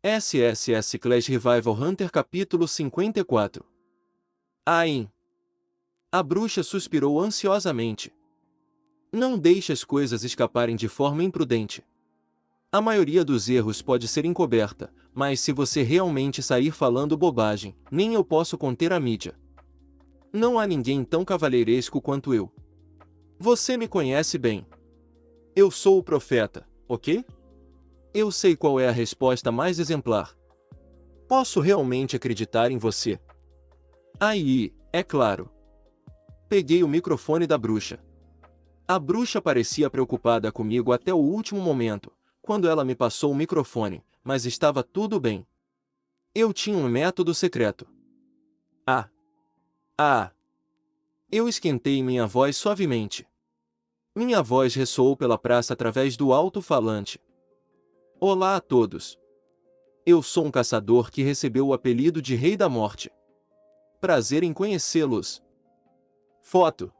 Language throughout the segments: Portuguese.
SSS Clash Revival Hunter Capítulo 54. Ain. A bruxa suspirou ansiosamente. Não deixe as coisas escaparem de forma imprudente. A maioria dos erros pode ser encoberta, mas se você realmente sair falando bobagem, nem eu posso conter a mídia. Não há ninguém tão cavalheiresco quanto eu. Você me conhece bem. Eu sou o profeta, ok? Eu sei qual é a resposta mais exemplar. Posso realmente acreditar em você? Aí, é claro. Peguei o microfone da bruxa. A bruxa parecia preocupada comigo até o último momento, quando ela me passou o microfone, mas estava tudo bem. Eu tinha um método secreto. Eu esquentei minha voz suavemente. Minha voz ressoou pela praça através do alto-falante. Olá a todos. Eu sou um caçador que recebeu o apelido de Rei da Morte. Prazer em conhecê-los. Foto.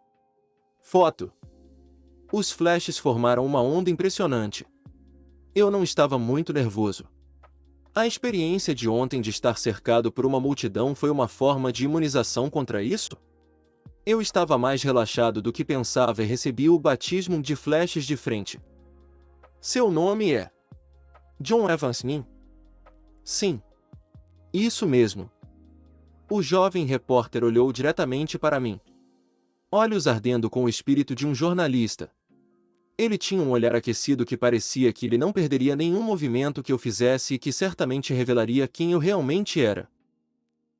Os flashes formaram uma onda impressionante. Eu não estava muito nervoso. A experiência de ontem de estar cercado por uma multidão foi uma forma de imunização contra isso? Eu estava mais relaxado do que pensava e recebi o batismo de flashes de frente. Seu nome é John Evans Min? Sim. Isso mesmo. O jovem repórter olhou diretamente para mim. Olhos ardendo com o espírito de um jornalista. Ele tinha um olhar aquecido que parecia que ele não perderia nenhum movimento que eu fizesse e que certamente revelaria quem eu realmente era.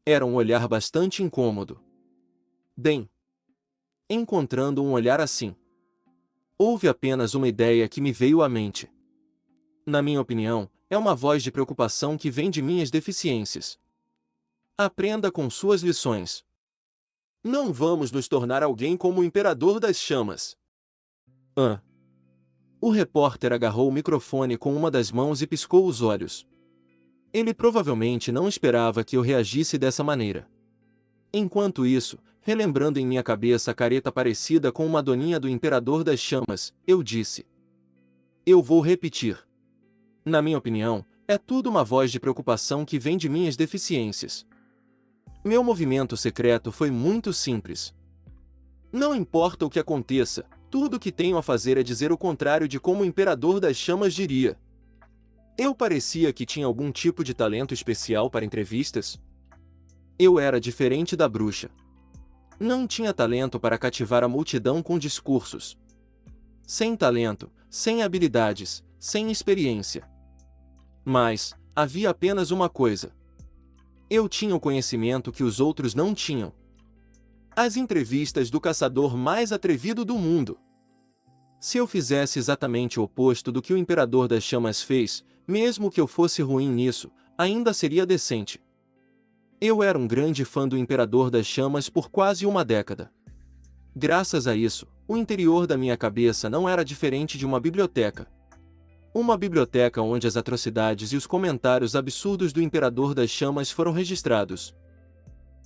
Era um olhar bastante incômodo. Bem, encontrando um olhar assim, houve apenas uma ideia que me veio à mente. Na minha opinião, é uma voz de preocupação que vem de minhas deficiências. Aprenda com suas lições. Não vamos nos tornar alguém como o Imperador das Chamas. O repórter agarrou o microfone com uma das mãos e piscou os olhos. Ele provavelmente não esperava que eu reagisse dessa maneira. Enquanto isso, relembrando em minha cabeça a careta parecida com uma doninha do Imperador das Chamas, eu disse. Eu vou repetir. Na minha opinião, é tudo uma voz de preocupação que vem de minhas deficiências. Meu movimento secreto foi muito simples. Não importa o que aconteça, tudo o que tenho a fazer é dizer o contrário de como o Imperador das Chamas diria. Eu parecia que tinha algum tipo de talento especial para entrevistas. Eu era diferente da bruxa. Não tinha talento para cativar a multidão com discursos. Sem talento, sem habilidades, sem experiência. Mas, havia apenas uma coisa. Eu tinha o conhecimento que os outros não tinham. As entrevistas do caçador mais atrevido do mundo. Se eu fizesse exatamente o oposto do que o Imperador das Chamas fez, mesmo que eu fosse ruim nisso, ainda seria decente. Eu era um grande fã do Imperador das Chamas por quase uma década. Graças a isso, o interior da minha cabeça não era diferente de uma biblioteca. Uma biblioteca onde as atrocidades e os comentários absurdos do Imperador das Chamas foram registrados.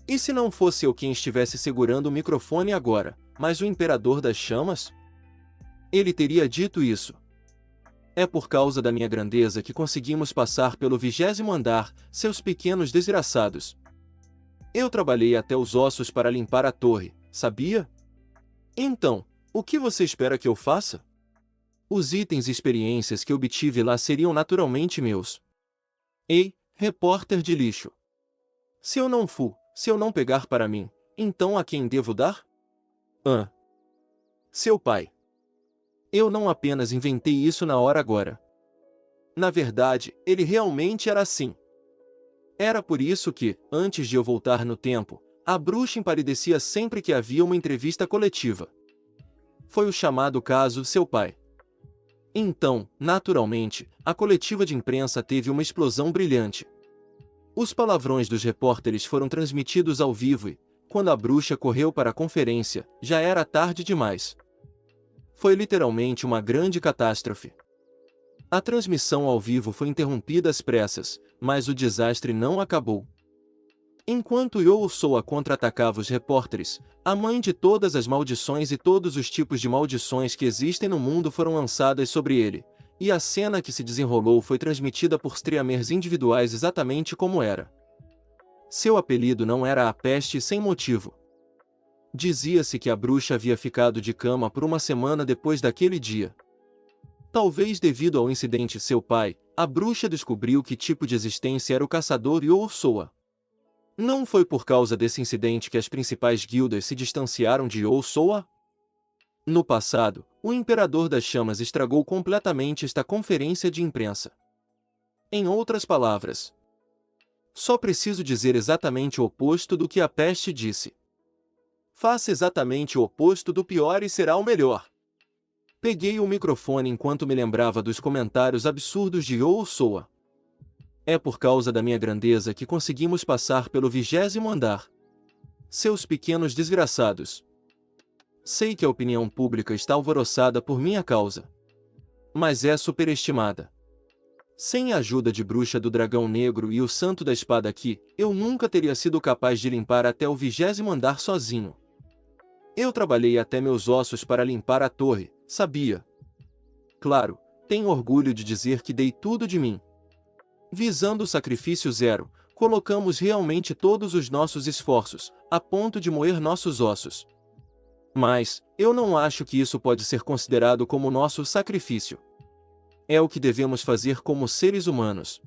E se não fosse eu quem estivesse segurando o microfone agora, mas o Imperador das Chamas? Ele teria dito isso. É por causa da minha grandeza que conseguimos passar pelo 20º andar, seus pequenos desgraçados. Eu trabalhei até os ossos para limpar a torre, sabia? Então, o que você espera que eu faça? Os itens e experiências que obtive lá seriam naturalmente meus. Ei, repórter de lixo. Se eu não pegar para mim, então a quem devo dar? Seu pai. Eu não apenas inventei isso na hora agora. Na verdade, ele realmente era assim. Era por isso que, antes de eu voltar no tempo, a bruxa empalidecia sempre que havia uma entrevista coletiva. Foi o chamado caso Seu Pai. Então, naturalmente, a coletiva de imprensa teve uma explosão brilhante. Os palavrões dos repórteres foram transmitidos ao vivo e, quando a bruxa correu para a conferência, já era tarde demais. Foi literalmente uma grande catástrofe. A transmissão ao vivo foi interrompida às pressas, mas o desastre não acabou. Enquanto Yo-Soa contra-atacava os repórteres, a mãe de todas as maldições e todos os tipos de maldições que existem no mundo foram lançadas sobre ele, E a cena que se desenrolou foi transmitida por streamers individuais exatamente como era. Seu apelido não era a Peste sem motivo. Dizia-se que a bruxa havia ficado de cama por uma semana depois daquele dia. Talvez devido ao incidente seu pai, a bruxa descobriu que tipo de existência era o caçador e o Oussoa. Não foi por causa desse incidente que as principais guildas se distanciaram de Oussoa? No passado, o Imperador das Chamas estragou completamente esta conferência de imprensa. Em outras palavras, só preciso dizer exatamente o oposto do que a Peste disse. Faça exatamente o oposto do pior e será o melhor. Peguei o microfone enquanto me lembrava dos comentários absurdos de Oussoa. É por causa da minha grandeza que conseguimos passar pelo 20º andar. Seus pequenos desgraçados. Sei que a opinião pública está alvoroçada por minha causa. Mas é superestimada. Sem a ajuda de Bruxa do Dragão Negro e o Santo da Espada aqui, eu nunca teria sido capaz de limpar até o 20º andar sozinho. Eu trabalhei até meus ossos para limpar a torre, sabia? Claro, tenho orgulho de dizer que dei tudo de mim. Visando o sacrifício zero, colocamos realmente todos os nossos esforços, a ponto de moer nossos ossos. Mas, eu não acho que isso pode ser considerado como nosso sacrifício. É o que devemos fazer como seres humanos.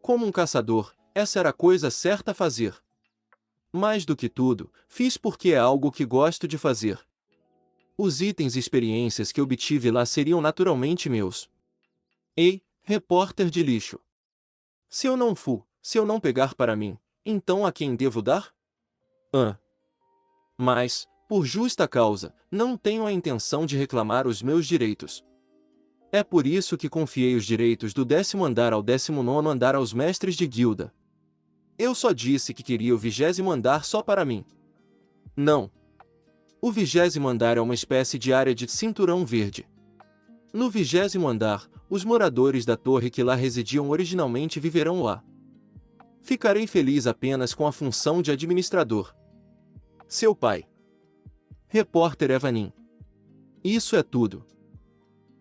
Como um caçador, essa era a coisa certa a fazer. Mais do que tudo, fiz porque é algo que gosto de fazer. Os itens e experiências que obtive lá seriam naturalmente meus. Ei, repórter de lixo. Se eu não pegar para mim, então a quem devo dar? Mas, por justa causa, não tenho a intenção de reclamar os meus direitos. É por isso que confiei os direitos do 10º andar ao 19º andar aos mestres de guilda. Eu só disse que queria o 20º andar só para mim. Não. O 20º andar é uma espécie de área de cinturão verde. No 20º andar, os moradores da torre que lá residiam originalmente viverão lá. Ficarei feliz apenas com a função de administrador. Seu pai. Repórter Evanin. Isso é tudo.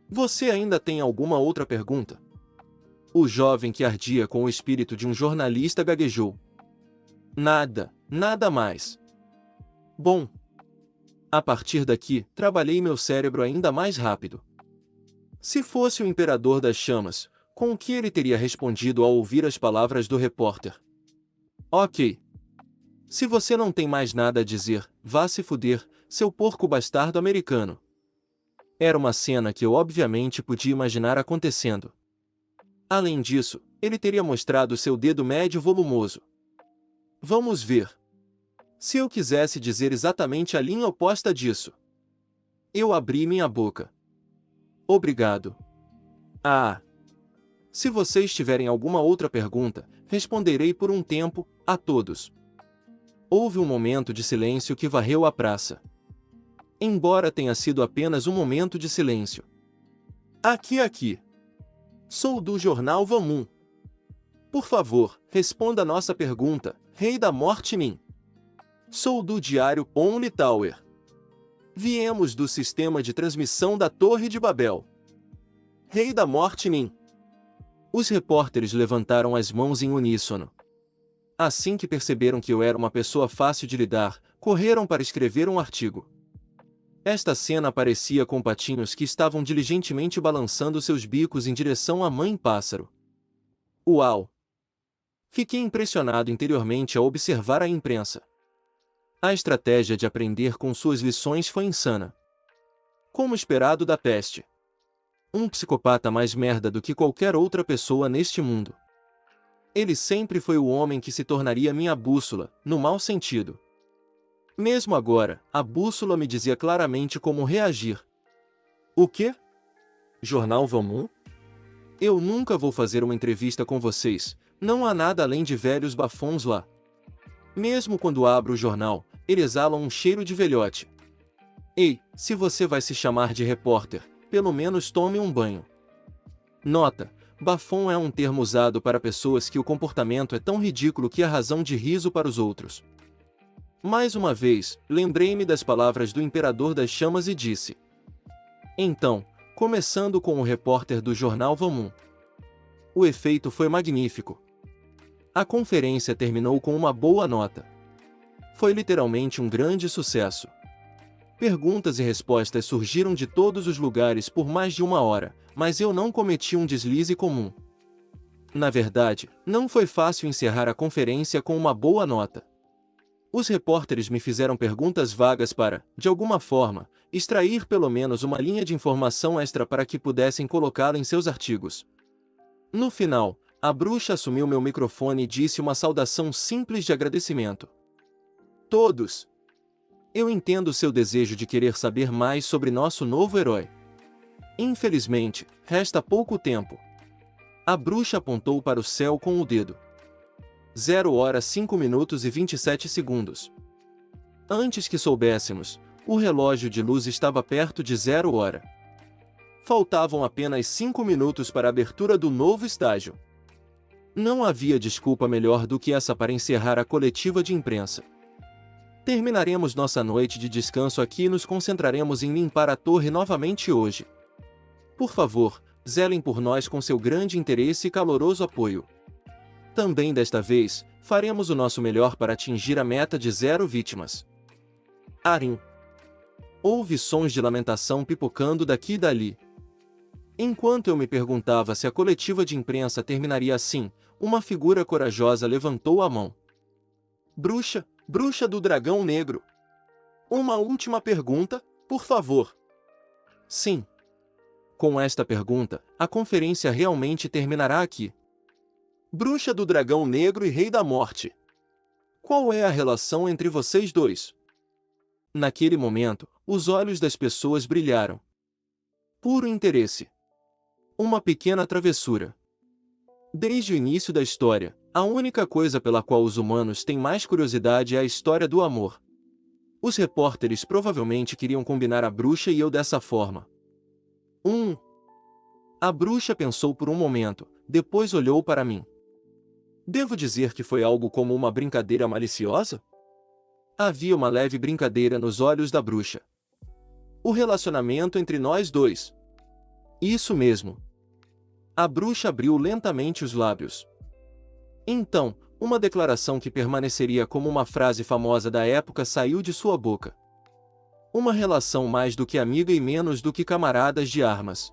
Você ainda tem alguma outra pergunta? O jovem que ardia com o espírito de um jornalista gaguejou. Nada mais. Bom. A partir daqui, trabalhei meu cérebro ainda mais rápido. Se fosse o Imperador das Chamas, com o que ele teria respondido ao ouvir as palavras do repórter? Ok. Se você não tem mais nada a dizer, vá se fuder, seu porco bastardo americano. Era uma cena que eu obviamente podia imaginar acontecendo. Além disso, ele teria mostrado seu dedo médio volumoso. Vamos ver. Se eu quisesse dizer exatamente a linha oposta disso. Eu abri minha boca. Obrigado. Se vocês tiverem alguma outra pergunta, responderei por um tempo, a todos. Houve um momento de silêncio que varreu a praça. Embora tenha sido apenas um momento de silêncio. Aqui. Sou do jornal Vamum. Por favor, responda a nossa pergunta, Rei da Morte Min. Sou do diário Only Tower. Viemos do sistema de transmissão da Torre de Babel. Rei da Morte Min. Os repórteres levantaram as mãos em uníssono. Assim que perceberam que eu era uma pessoa fácil de lidar, correram para escrever um artigo. Esta cena parecia com patinhos que estavam diligentemente balançando seus bicos em direção à mãe pássaro. Uau! Fiquei impressionado interiormente ao observar a imprensa. A estratégia de aprender com suas lições foi insana. Como esperado da Peste. Um psicopata mais merda do que qualquer outra pessoa neste mundo. Ele sempre foi o homem que se tornaria minha bússola, no mau sentido. Mesmo agora, a bússola me dizia claramente como reagir. O quê? Jornal Vamum? Eu nunca vou fazer uma entrevista com vocês, não há nada além de velhos bafões lá. Mesmo quando abro o jornal, eles exalam um cheiro de velhote. Ei, se você vai se chamar de repórter, pelo menos tome um banho. Nota: bafão é um termo usado para pessoas que o comportamento é tão ridículo que é razão de riso para os outros. Mais uma vez, lembrei-me das palavras do Imperador das Chamas e disse: Então, começando com o repórter do jornal Vammun. O efeito foi magnífico. A conferência terminou com uma boa nota. Foi literalmente um grande sucesso. Perguntas e respostas surgiram de todos os lugares por mais de 1 hora, mas eu não cometi um deslize comum. Na verdade, não foi fácil encerrar a conferência com uma boa nota. Os repórteres me fizeram perguntas vagas para, de alguma forma, extrair pelo menos uma linha de informação extra para que pudessem colocá-la em seus artigos. No final, a bruxa assumiu meu microfone e disse uma saudação simples de agradecimento. Todos! Eu entendo seu desejo de querer saber mais sobre nosso novo herói. Infelizmente, resta pouco tempo. A bruxa apontou para o céu com o dedo. 0 horas 5 minutos e 27 segundos. Antes que soubéssemos, o relógio de luz estava perto de 0 hora. Faltavam apenas 5 minutos para a abertura do novo estágio. Não havia desculpa melhor do que essa para encerrar a coletiva de imprensa. Terminaremos nossa noite de descanso aqui e nos concentraremos em limpar a torre novamente hoje. Por favor, zelem por nós com seu grande interesse e caloroso apoio. Também desta vez, faremos o nosso melhor para atingir a meta de 0 vítimas. Arim. Houve sons de lamentação pipocando daqui e dali. Enquanto eu me perguntava se a coletiva de imprensa terminaria assim, uma figura corajosa levantou a mão. Bruxa, bruxa do dragão negro. Uma última pergunta, por favor. Sim. Com esta pergunta, a conferência realmente terminará aqui. Bruxa do dragão negro e rei da morte. Qual é a relação entre vocês dois? Naquele momento, os olhos das pessoas brilharam. Puro interesse. Uma pequena travessura. Desde o início da história, a única coisa pela qual os humanos têm mais curiosidade é a história do amor. Os repórteres provavelmente queriam combinar a bruxa e eu dessa forma. A bruxa pensou por um momento, depois olhou para mim. Devo dizer que foi algo como uma brincadeira maliciosa? Havia uma leve brincadeira nos olhos da bruxa. O relacionamento entre nós dois. Isso mesmo. A bruxa abriu lentamente os lábios. Então, uma declaração que permaneceria como uma frase famosa da época saiu de sua boca. Uma relação mais do que amiga e menos do que camaradas de armas.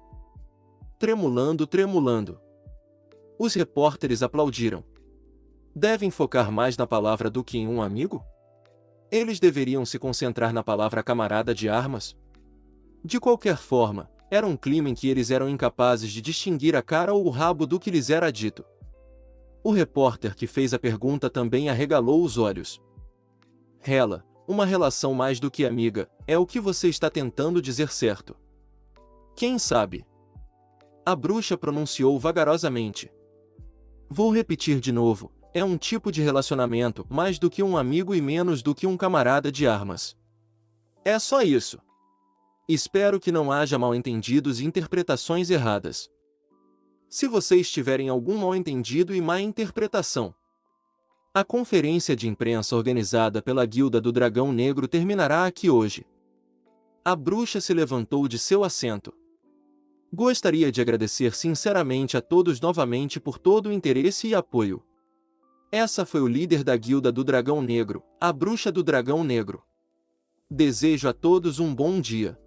Tremulando, tremulando. Os repórteres aplaudiram. Devem focar mais na palavra do que em um amigo? Eles deveriam se concentrar na palavra camarada de armas? De qualquer forma, era um clima em que eles eram incapazes de distinguir a cara ou o rabo do que lhes era dito. O repórter que fez a pergunta também arregalou os olhos. Rela, uma relação mais do que amiga, é o que você está tentando dizer, certo? Quem sabe? A bruxa pronunciou vagarosamente. Vou repetir de novo. É um tipo de relacionamento, mais do que um amigo e menos do que um camarada de armas. É só isso. Espero que não haja mal-entendidos e interpretações erradas. Se vocês tiverem algum mal-entendido e má interpretação, a conferência de imprensa organizada pela Guilda do Dragão Negro terminará aqui hoje. A bruxa se levantou de seu assento. Gostaria de agradecer sinceramente a todos novamente por todo o interesse e apoio. Essa foi o líder da Guilda do Dragão Negro, a Bruxa do Dragão Negro. Desejo a todos um bom dia.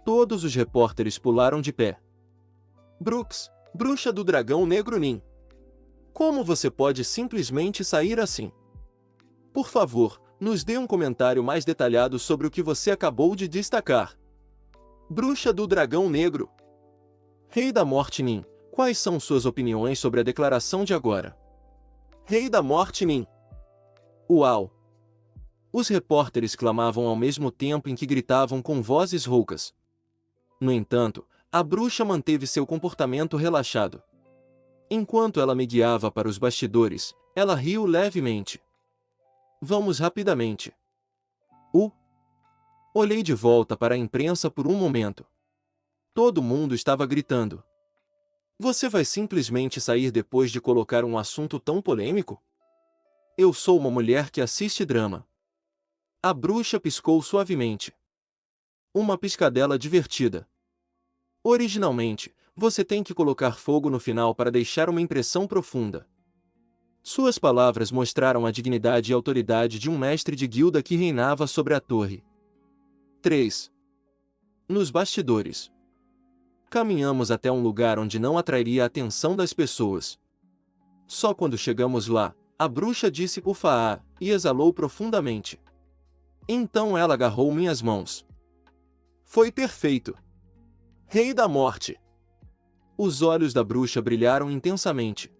Todos os repórteres pularam de pé. Brooks, Bruxa do Dragão Negro Nin. Como você pode simplesmente sair assim? Por favor, nos dê um comentário mais detalhado sobre o que você acabou de destacar. Bruxa do Dragão Negro. Rei da Morte Nin, quais são suas opiniões sobre a declaração de agora? Rei da Morte Nin. Uau! Os repórteres clamavam ao mesmo tempo em que gritavam com vozes roucas. No entanto, a bruxa manteve seu comportamento relaxado. Enquanto ela me guiava para os bastidores, ela riu levemente. Vamos rapidamente. Olhei de volta para a imprensa por um momento. Todo mundo estava gritando. Você vai simplesmente sair depois de colocar um assunto tão polêmico? Eu sou uma mulher que assiste drama. A bruxa piscou suavemente. Uma piscadela divertida. Originalmente, você tem que colocar fogo no final para deixar uma impressão profunda. Suas palavras mostraram a dignidade e autoridade de um mestre de guilda que reinava sobre a torre. 3. Nos bastidores. Caminhamos até um lugar onde não atrairia a atenção das pessoas. Só quando chegamos lá, a bruxa disse "Ufa" e exalou profundamente. Então ela agarrou minhas mãos. Foi perfeito. Rei da Morte. Os olhos da bruxa brilharam intensamente.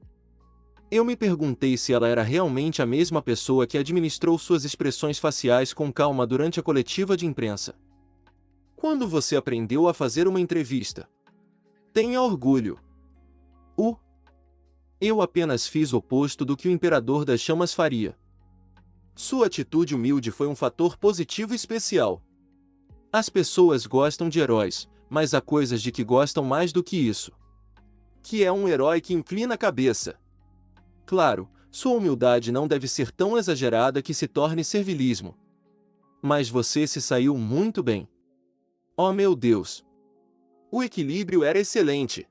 Eu me perguntei se ela era realmente a mesma pessoa que administrou suas expressões faciais com calma durante a coletiva de imprensa. Quando você aprendeu a fazer uma entrevista? Tenha orgulho. Eu apenas fiz o oposto do que o Imperador das Chamas faria. Sua atitude humilde foi um fator positivo especial. As pessoas gostam de heróis, mas há coisas de que gostam mais do que isso. Que é um herói que inclina a cabeça. Claro, sua humildade não deve ser tão exagerada que se torne servilismo. Mas você se saiu muito bem. Oh meu Deus! O equilíbrio era excelente.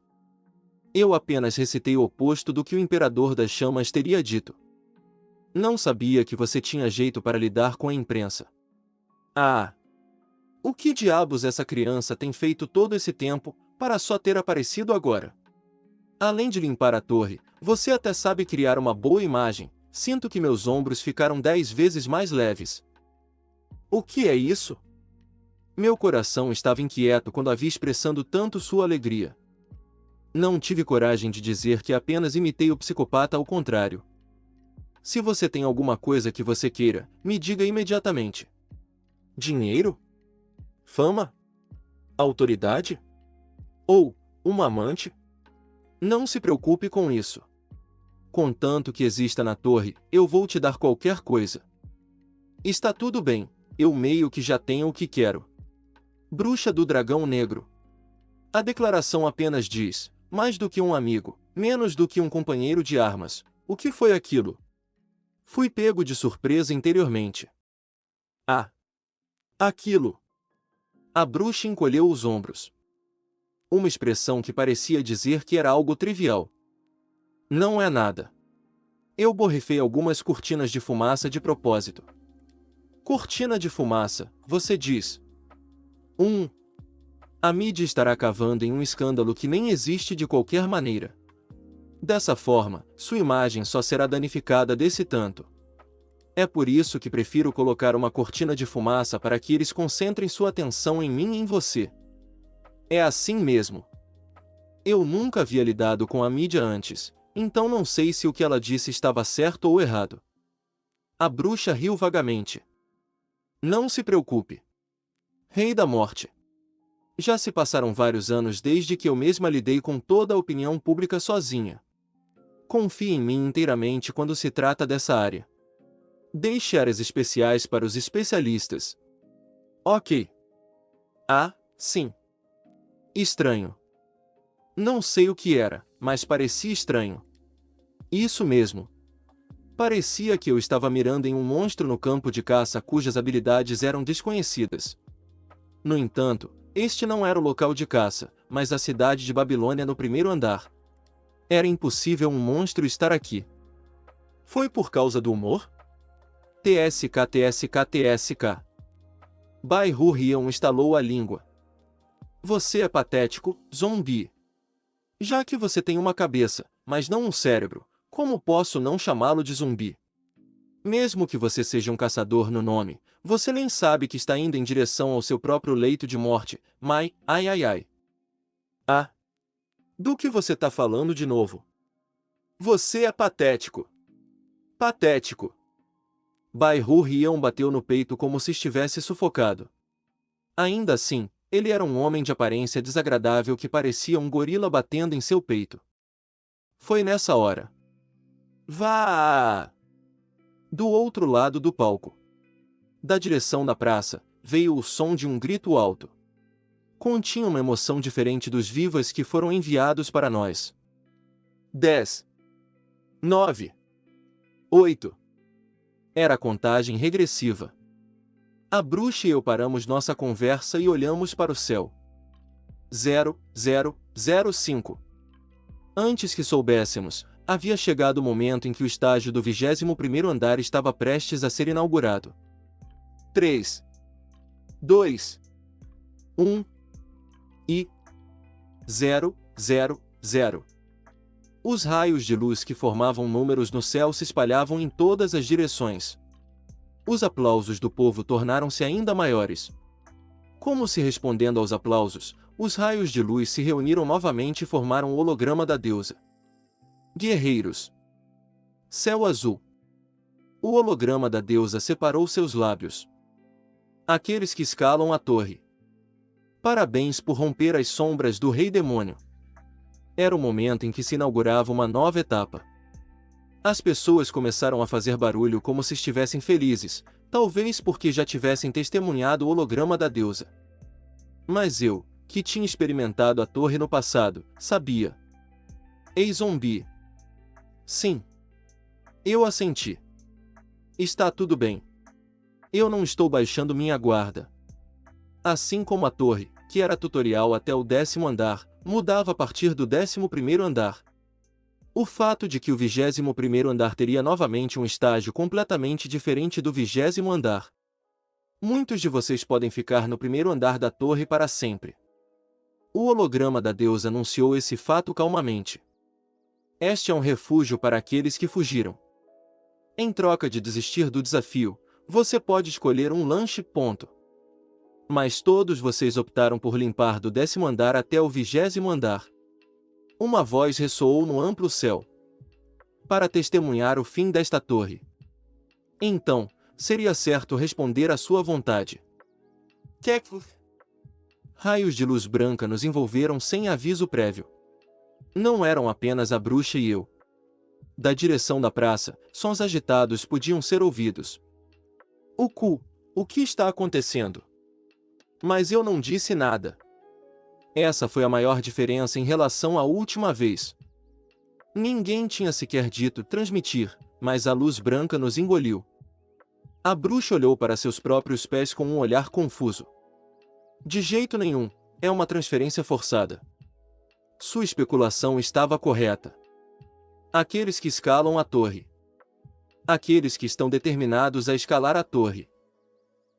Eu apenas recitei o oposto do que o Imperador das Chamas teria dito. Não sabia que você tinha jeito para lidar com a imprensa. Ah! O que diabos essa criança tem feito todo esse tempo, para só ter aparecido agora? Além de limpar a torre, você até sabe criar uma boa imagem. Sinto que meus ombros ficaram 10 vezes mais leves. O que é isso? Meu coração estava inquieto quando a vi expressando tanto sua alegria. Não tive coragem de dizer que apenas imitei o psicopata ao contrário. Se você tem alguma coisa que você queira, me diga imediatamente. Dinheiro? Fama? Autoridade? Ou um amante? Não se preocupe com isso. Contanto que exista na torre, eu vou te dar qualquer coisa. Está tudo bem, eu meio que já tenho o que quero. Bruxa do Dragão Negro. A declaração apenas diz, mais do que um amigo, menos do que um companheiro de armas. O que foi aquilo? Fui pego de surpresa interiormente. Ah! Aquilo! A bruxa encolheu os ombros. Uma expressão que parecia dizer que era algo trivial. Não é nada. Eu borrifei algumas cortinas de fumaça de propósito. Cortina de fumaça, você diz. A mídia estará cavando em um escândalo que nem existe de qualquer maneira. Dessa forma, sua imagem só será danificada desse tanto. É por isso que prefiro colocar uma cortina de fumaça para que eles concentrem sua atenção em mim e em você. É assim mesmo. Eu nunca havia lidado com a mídia antes, então não sei se o que ela disse estava certo ou errado. A bruxa riu vagamente. Não se preocupe. Rei da Morte. Já se passaram vários anos desde que eu mesma lidei com toda a opinião pública sozinha. Confie em mim inteiramente quando se trata dessa área. Deixe áreas especiais para os especialistas. Ok. Ah, sim. Estranho. Não sei o que era, mas parecia estranho. Isso mesmo. Parecia que eu estava mirando em um monstro no campo de caça cujas habilidades eram desconhecidas. No entanto, este não era o local de caça, mas a cidade de Babilônia no primeiro andar. Era impossível um monstro estar aqui. Foi por causa do humor? TSK. Bai-Hu-Rion estalou a língua. Você é patético, zumbi. Já que você tem uma cabeça, mas não um cérebro, como posso não chamá-lo de zumbi? Mesmo que você seja um caçador no nome, você nem sabe que está indo em direção ao seu próprio leito de morte, ai. Ah! Do que você está falando de novo? Você é patético. Patético. Bai-Hu-Rion bateu no peito como se estivesse sufocado. Ainda assim, ele era um homem de aparência desagradável que parecia um gorila batendo em seu peito. Foi nessa hora. Vá! Do outro lado do palco. Da direção da praça, veio o som de um grito alto. Continha uma emoção diferente dos vivas que foram enviados para nós. 10. 9. 8. Era a contagem regressiva. A bruxa e eu paramos nossa conversa e olhamos para o céu. 0005. Antes que soubéssemos, havia chegado o momento em que o estágio do 21º andar estava prestes a ser inaugurado. 3, 2, 1 e 000. Os raios de luz que formavam números no céu se espalhavam em todas as direções. Os aplausos do povo tornaram-se ainda maiores. Como se respondendo aos aplausos, os raios de luz se reuniram novamente e formaram o holograma da deusa. Guerreiros. Céu azul. O holograma da deusa separou seus lábios. Aqueles que escalam a torre. Parabéns por romper as sombras do Rei Demônio. Era o momento em que se inaugurava uma nova etapa. As pessoas começaram a fazer barulho como se estivessem felizes, talvez porque já tivessem testemunhado o holograma da deusa. Mas eu, que tinha experimentado a torre no passado, sabia. Ei, zumbi. Sim. Eu assenti. Está tudo bem. Eu não estou baixando minha guarda. Assim como a torre, que era tutorial até o 10º andar, mudava a partir do 11º andar. O fato de que o 21º andar teria novamente um estágio completamente diferente do 20º andar. Muitos de vocês podem ficar no primeiro andar da torre para sempre. O holograma da deusa anunciou esse fato calmamente. Este é um refúgio para aqueles que fugiram. Em troca de desistir do desafio, você pode escolher um lanche. Mas todos vocês optaram por limpar do 10º andar até o 20º andar. Uma voz ressoou no amplo céu. Para testemunhar o fim desta torre. Então, seria certo responder à sua vontade. Raios de luz branca nos envolveram sem aviso prévio. Não eram apenas a bruxa e eu. Da direção da praça, sons agitados podiam ser ouvidos. O que está acontecendo? Mas eu não disse nada. Essa foi a maior diferença em relação à última vez. Ninguém tinha sequer dito transmitir, mas a luz branca nos engoliu. A bruxa olhou para seus próprios pés com um olhar confuso. De jeito nenhum, é uma transferência forçada. Sua especulação estava correta. Aqueles que escalam a torre. Aqueles que estão determinados a escalar a torre.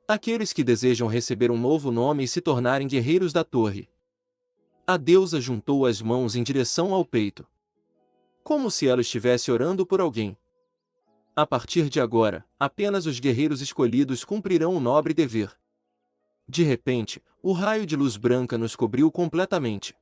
Aqueles que desejam receber um novo nome e se tornarem guerreiros da torre. A deusa juntou as mãos em direção ao peito. Como se ela estivesse orando por alguém. A partir de agora, apenas os guerreiros escolhidos cumprirão o nobre dever. De repente, o raio de luz branca nos cobriu completamente.